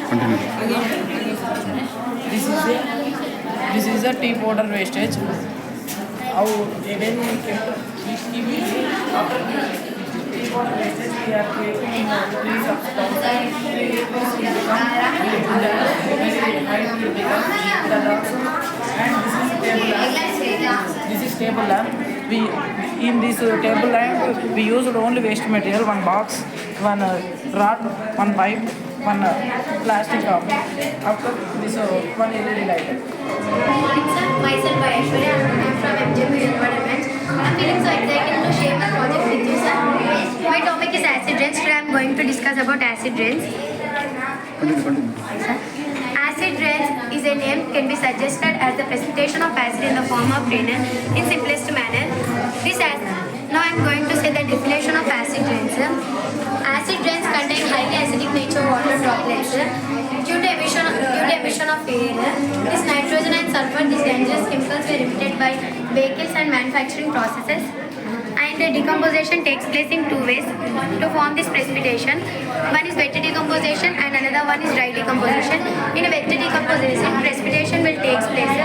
Continue. This is a tea powder wastage. How when we kept after tea powder wastage, we are creating three substances. Three liquids will become very high will become the dogs. And this is table lamp. We in this table lamp we used only waste material, one box, one rod, one pipe, one plastic cup. After this one LED light. Good morning, sir. Myself Aishwarya. I'm from MJM Environment. I'm feeling so excited to share my project with you, sir. My topic is acid rains. Today I'm going to discuss about acid rains. Continue. Acid rains is a name can be suggested as the precipitation of acid in the form of rain in simplest manner. Now I'm going to say the definition of acid rains. Acid rains contain highly acidic nature water droplets due to emission of air. This nitrogen and sulfur, these dangerous chemicals were emitted by vehicles and manufacturing processes. And decomposition takes place in two ways to form this precipitation. One is wet decomposition and another one is dry decomposition. In a wet decomposition, precipitation will take place.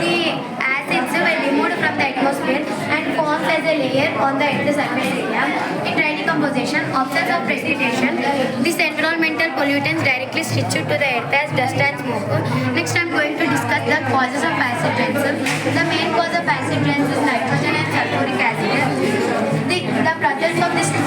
The acids were removed from the atmosphere and forms as a layer on the Earth's surface area. In dry decomposition, absence of precipitation, these environmental pollutants directly stitched to the earth as dust and smoke. Next, I am going to discuss the causes of acid rains. The main cause of acid rains is nitrogen and sulfuric acid. The presence of these two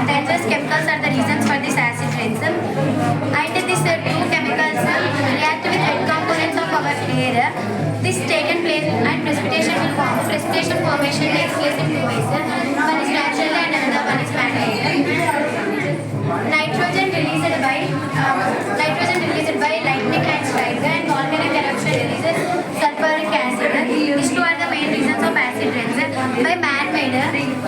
dangerous chemicals are the reasons for this acid rains. And these two chemicals react with head components of our air. This taken place and precipitation will form. Precipitation formation takes place in two ways. One is natural and another one is man-made. Nitrogen released by lightning and strike and volcanic eruption releases sulfuric acid. These two are the main reasons of acid rains. By man-made,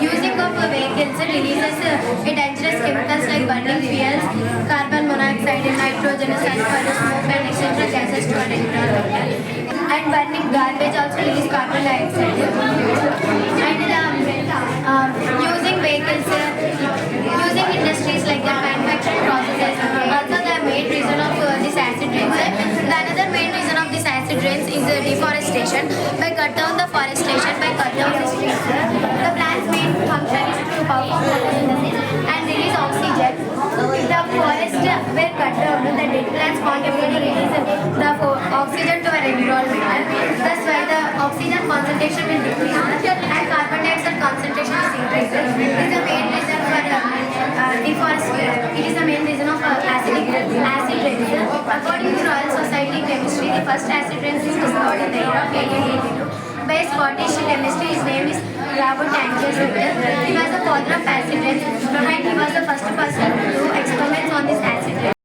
using of vehicles releases a dangerous chemicals like burning fuels, carbon monoxide, nitrogen, sulfur, smoke and etc. gases to our environment. And burning garbage also release carbon dioxide. And using vehicles, using industries like the manufacturing processes, also the main reason of this acid rains. The another main reason of this acid rains is deforestation. By cut down the forestation, by cut down the trees, the plant's main function is to perform photosynthesis and release oxygen. If the forests were cut down, the dead plants contribute to release the oxygen to our environment. Thus, while the oxygen concentration will decrease and carbon dioxide concentration is increased, it is the main reason for deforestation. It is the main reason of acid rains. According to Royal Society of Chemistry, the first acid rains is discovered in the year of 1882 by a Scottish chemist. His name is Robert Angus. He was the father of acid rains and he was the first